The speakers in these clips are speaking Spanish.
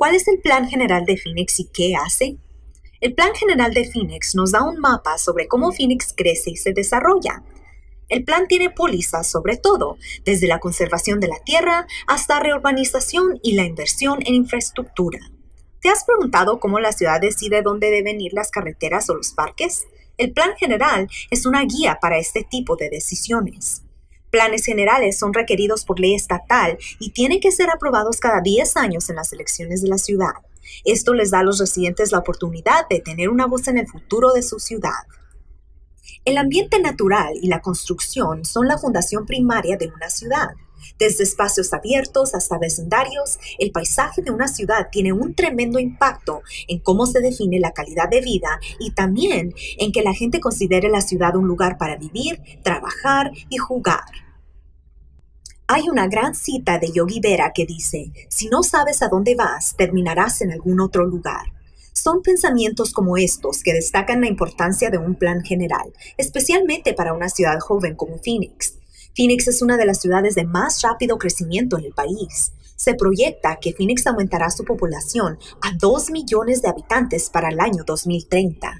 ¿Cuál es el Plan General de Phoenix y qué hace? El Plan General de Phoenix nos da un mapa sobre cómo Phoenix crece y se desarrolla. El plan tiene pólizas sobre todo, desde la conservación de la tierra hasta reurbanización y la inversión en infraestructura. ¿Te has preguntado cómo la ciudad decide dónde deben ir las carreteras o los parques? El Plan General es una guía para este tipo de decisiones. Planes generales son requeridos por ley estatal y tienen que ser aprobados cada 10 años en las elecciones de la ciudad. Esto les da a los residentes la oportunidad de tener una voz en el futuro de su ciudad. El ambiente natural y la construcción son la fundación primaria de una ciudad. Desde espacios abiertos hasta vecindarios, el paisaje de una ciudad tiene un tremendo impacto en cómo se define la calidad de vida y también en que la gente considere la ciudad un lugar para vivir, trabajar y jugar. Hay una gran cita de Yogi Berra que dice: si no sabes a dónde vas, terminarás en algún otro lugar. Son pensamientos como estos que destacan la importancia de un plan general, especialmente para una ciudad joven como Phoenix. Phoenix es una de las ciudades de más rápido crecimiento en el país. Se proyecta que Phoenix aumentará su población a 2 millones de habitantes para el año 2030.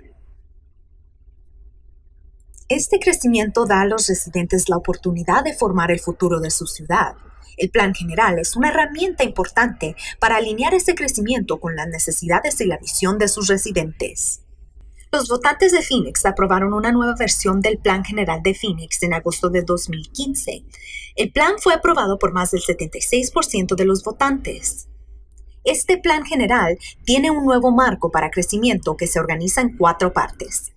Este crecimiento da a los residentes la oportunidad de formar el futuro de su ciudad. El Plan General es una herramienta importante para alinear ese crecimiento con las necesidades y la visión de sus residentes. Los votantes de Phoenix aprobaron una nueva versión del Plan General de Phoenix en agosto de 2015. El plan fue aprobado por más del 76% de los votantes. Este Plan General tiene un nuevo marco para crecimiento que se organiza en 4 partes.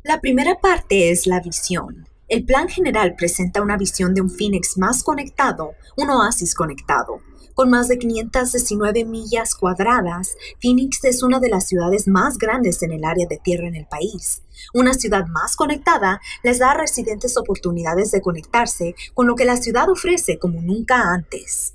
La primera parte es la visión. El Plan General presenta una visión de un Phoenix más conectado, un oasis conectado. Con más de 519 millas cuadradas, Phoenix es una de las ciudades más grandes en el área de tierra en el país. Una ciudad más conectada les da a residentes oportunidades de conectarse con lo que la ciudad ofrece como nunca antes.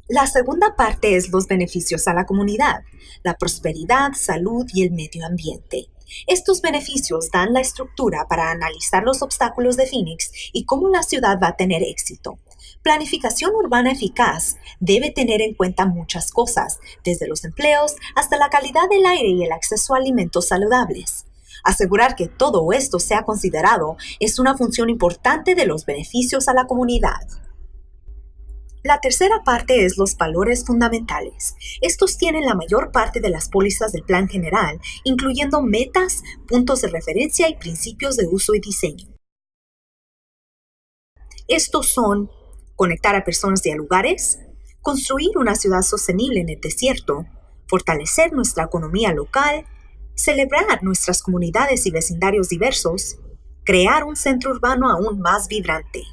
La segunda parte es los beneficios a la comunidad, la prosperidad, salud y el medio ambiente. Estos beneficios dan la estructura para analizar los obstáculos de Phoenix y cómo la ciudad va a tener éxito. Planificación urbana eficaz debe tener en cuenta muchas cosas, desde los empleos hasta la calidad del aire y el acceso a alimentos saludables. Asegurar que todo esto sea considerado es una función importante de los beneficios a la comunidad. La tercera parte es los valores fundamentales. Estos tienen la mayor parte de las pólizas del Plan General, incluyendo metas, puntos de referencia y principios de uso y diseño. Estos son: conectar a personas y a lugares, construir una ciudad sostenible en el desierto, fortalecer nuestra economía local, celebrar nuestras comunidades y vecindarios diversos, crear un centro urbano aún más vibrante.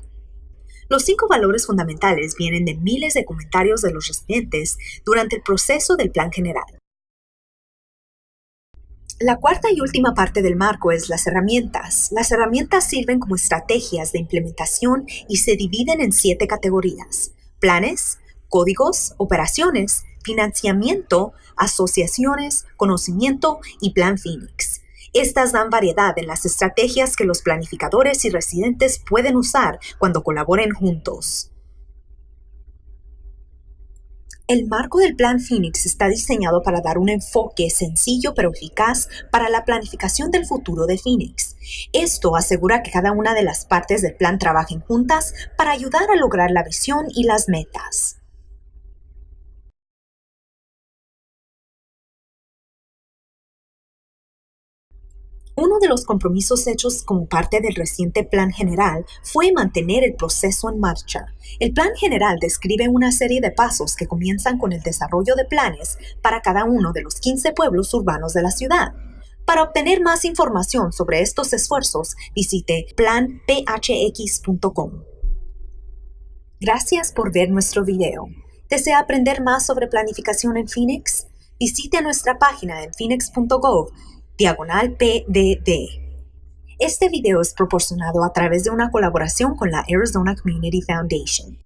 Los 5 valores fundamentales vienen de miles de comentarios de los residentes durante el proceso del Plan General. La cuarta y última parte del marco es las herramientas. Las herramientas sirven como estrategias de implementación y se dividen en 7 categorías: planes, códigos, operaciones, financiamiento, asociaciones, conocimiento y Plan Phoenix. Estas dan variedad en las estrategias que los planificadores y residentes pueden usar cuando colaboren juntos. El marco del Plan Phoenix está diseñado para dar un enfoque sencillo pero eficaz para la planificación del futuro de Phoenix. Esto asegura que cada una de las partes del plan trabajen juntas para ayudar a lograr la visión y las metas. Uno de los compromisos hechos como parte del reciente Plan General fue mantener el proceso en marcha. El Plan General describe una serie de pasos que comienzan con el desarrollo de planes para cada uno de los 15 pueblos urbanos de la ciudad. Para obtener más información sobre estos esfuerzos, visite planphx.com. Gracias por ver nuestro video. ¿Desea aprender más sobre planificación en Phoenix? Visite nuestra página en phoenix.gov/PDD. Este video es proporcionado a través de una colaboración con la Arizona Community Foundation.